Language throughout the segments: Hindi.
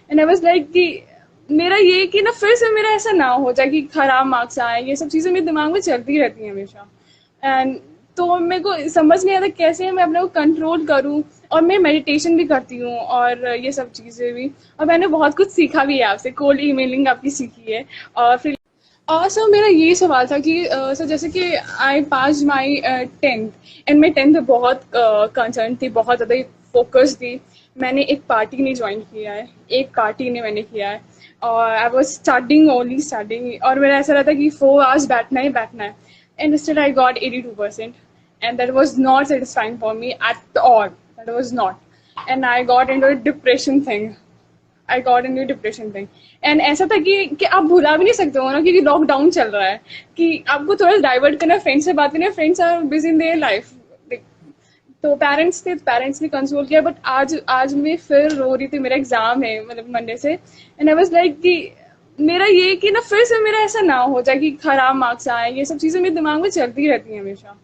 एंड आई वाज लाइक कि मेरा ये कि ना फिर से मेरा ऐसा ना हो जाए कि खराब मार्क्स आए, ये सब चीज़ें मेरे दिमाग में चलती रहती हैं हमेशा। एंड तो मेरे को समझ नहीं आता कैसे मैं अपने को कंट्रोल करूँ। और मैं मेडिटेशन भी करती हूँ और ये सब चीज़ें भी। और मैंने बहुत कुछ सीखा भी है आपसे, कोल्ड ईमेलिंग आपकी सीखी है। और फिर सर मेरा यही सवाल था कि सर जैसे कि आई पास माई 10th। एंड मैं 10th में बहुत कंसर्न थी, बहुत ज़्यादा फोकस थी। मैंने एक पार्टी नहीं ज्वाइन किया है, एक पार्टी नहीं मैंने किया है। और I was starting only starting, और मेरा ऐसा रहता कि 4 hours बैठना ही बैठना है। And still I got 82%। And that was not satisfying for me at all, that was not. And I got into depression thing, I got in depression thing. And ऐसा था कि आप भुला भी नहीं सकते हो ना, क्योंकि लॉकडाउन चल रहा है, कि आपको थोड़ा डाइवर्ट करना, फ्रेंड्स से बात करना, friends are busy in their life. तो पेरेंट्स थे, पेरेंट्स ने कंसोल किया, बट आज आज मैं फिर रो रही थी। मेरा एग्जाम है मतलब मंडे से। एंड आई वाज लाइक कि मेरा ये कि ना फिर से मेरा ऐसा ना हो जाए कि खराब मार्क्स आए, ये सब चीज़ें मेरे दिमाग में चलती रहती हैं हमेशा।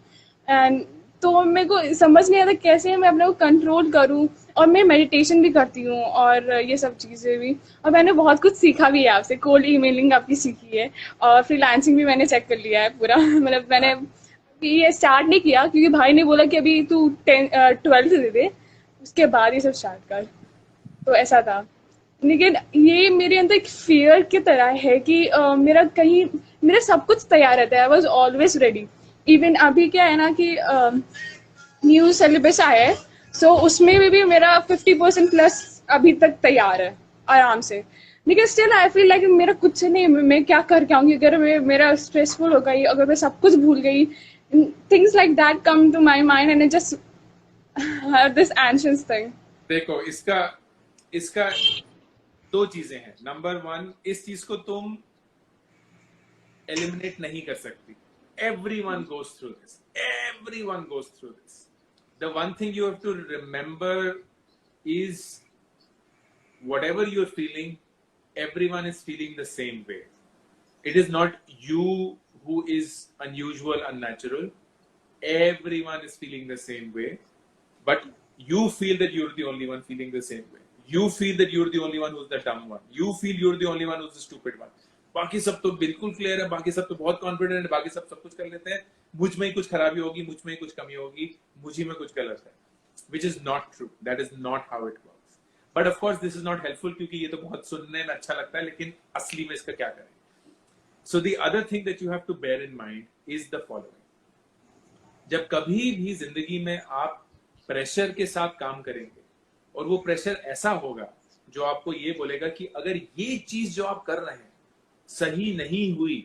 एंड तो मेरे को समझ नहीं आता कैसे मैं अपने को कंट्रोल करूँ। और मैं मेडिटेशन भी करती हूँ और ये सब चीज़ें भी। और मैंने बहुत कुछ सीखा भी है आपसे, कोल्ड ईमेलिंग आपकी सीखी है। और फ्रीलांसिंग भी मैंने चेक कर लिया है पूरा मतलब मैंने ये स्टार्ट नहीं किया, क्योंकि भाई ने बोला कि अभी तू 12th दे दे, उसके बाद ये सब स्टार्ट कर। तो ऐसा था। लेकिन ये मेरे अंदर एक फियर की तरह है कि मेरा कहीं, मेरा सब कुछ तैयार रहता है, I was always ready. Even अभी क्या है ना कि न्यू सिलेबस आया है, सो उसमें भी मेरा 50% प्लस अभी तक तैयार है आराम से। लेकिन स्टिल आई फील लाइक मेरा कुछ नहीं, मैं क्या करके आऊंगी अगर मेरा स्ट्रेसफुल हो गई, अगर मैं सब कुछ भूल गई। Things like that come to my mind and I just have this anxious thing. देखो, इसका इसका दो चीजें हैं। नंबर वन, इस चीज को तुम एलिमिनेट नहीं कर सकती। everyone goes through this everyone goes through this The one thing you have to remember is whatever you're feeling, everyone is feeling the same way. It is not you who is unusual, unnatural. Everyone is feeling the same way, but you feel that you're the only one feeling the same way. You feel that you're the only one who's the dumb one. You feel you're the only one who's the stupid one. बाकी सब तो बिल्कुल क्लियर है, बाकी सब तो बहुत कॉन्फिडेंट है, बाकी सब कुछ कर लेते हैं। मुझ में ही कुछ खराबी होगी, मुझ में ही कुछ कमी होगी, मुझी में कुछ गलत है। Which is not true, that is not how it works. But of course this is not helpful, क्योंकि ये तो बहुत सुनने में अच्छा लगता है, लेकिन असली में इसका क्या करें। So the other thing that you have to bear in mind is the following. जब कभी भी जिंदगी में आप प्रेशर के साथ काम करेंगे, और वो प्रेशर ऐसा होगा जो आपको ये बोलेगा कि अगर ये चीज जो आप कर रहे हैं सही नहीं हुई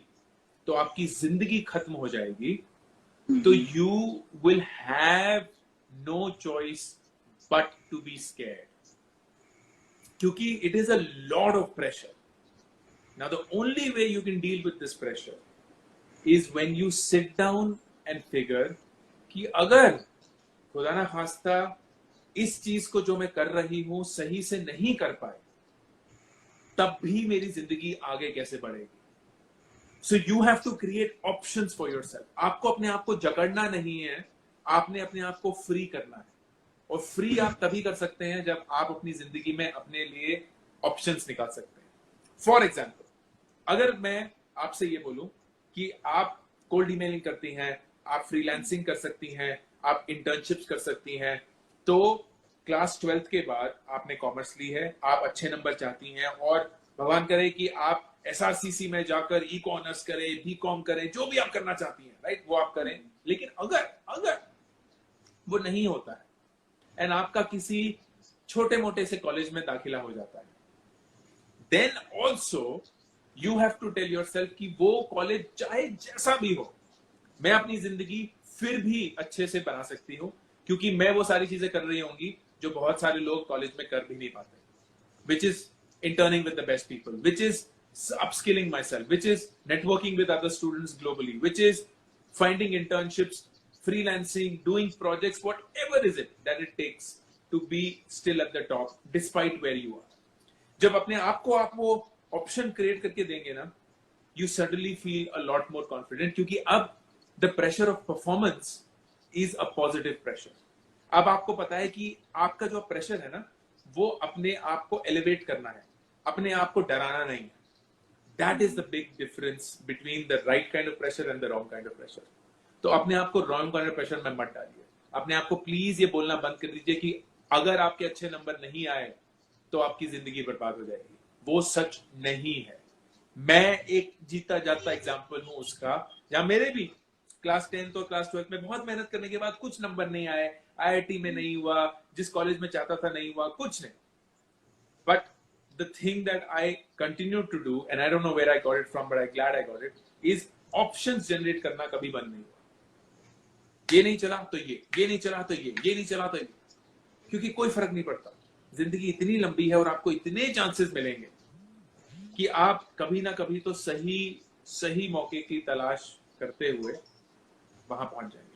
तो आपकी जिंदगी खत्म हो जाएगी, तो you will have no choice but to be scared, क्योंकि it is a lot of pressure. Now the only way you can deal with this pressure is when you sit down and figure कि अगर खुदा ना खास्ता इस चीज को जो मैं कर रही हूं सही से नहीं कर पाए, तब भी मेरी जिंदगी आगे कैसे बढ़ेगी। So you have to create options for yourself. आपको अपने आप को जकड़ना नहीं है, आपने अपने आप को फ्री करना है। और फ्री आप तभी कर सकते हैं जब आप अपनी जिंदगी में अपने लिए ऑप्शंस निकाल सकते हैं। फॉर एग्जाम्पल, अगर मैं आपसे ये बोलूं कि आप कोल्ड ईमेलिंग करती हैं, आप फ्रीलांसिंग कर सकती हैं, आप इंटर्नशिप्स कर सकती हैं, तो क्लास 12th के बाद आपने कॉमर्स ली है, आप अच्छे नंबर चाहती हैं, और भगवान करे कि आप एसआरसीसी में जाकर इको ऑनर्स करें, बीकॉम करें, जो भी आप करना चाहती हैं, राइट, वो आप करें। लेकिन अगर अगर वो नहीं होता है एंड आपका किसी छोटे मोटे से कॉलेज में दाखिला हो जाता है, then also you have to tell yourself कि वो कॉलेज चाहे जैसा भी हो, मैं अपनी जिंदगी फिर भी अच्छे से बना सकती हूं, क्योंकि मैं वो सारी चीजें कर रही होंगी जो बहुत सारे लोग कॉलेज में कर भी नहीं पाते। Which is interning with the best people, which is upskilling myself, which is networking with other students globally, which is finding internships, freelancing, doing projects, whatever is it that it takes to be still at the top despite where you are. जब अपने आप को आप वो ऑप्शन क्रिएट करके देंगे ना, you suddenly feel a lot more confident, क्योंकि अब the pressure of performance is a positive pressure. अब आपको पता है कि आपका जो प्रेशर है ना, वो अपने आप को एलिवेट करना है, अपने आप को डराना नहीं है. That is the big difference between the right kind of pressure and the wrong kind of pressure. तो अपने आप को wrong kind of pressure में मत डालिए. अपने आप को प्लीज ये बोलना बंद कर दीजिए कि अगर आपके अच्छे नंबर नहीं आए तो आपकी जिंदगी बर्बाद हो जाएगी. वो सच नहीं है. मैं एक जीता जाता एग्जाम्पल हूं उसका, जहां मेरे भी क्लास 10 और क्लास 12 में बहुत मेहनत करने के बाद कुछ नंबर नहीं आए, आईआईटी में नहीं हुआ, जिस कॉलेज में चाहता था नहीं हुआ, कुछ नहीं. But the thing that I continue to do, and I don't know where I got it from, but I'm glad I got it, is options generate करना कभी बंद नहीं हुआ. ये नहीं चला तो ये नहीं चला तो ये नहीं चला तो ये, क्योंकि कोई फर्क नहीं पड़ता. जिंदगी इतनी लंबी है और आपको इतने चांसेस मिलेंगे कि आप कभी ना कभी तो सही मौके की तलाश करते हुए वहां पहुंच जाएंगे.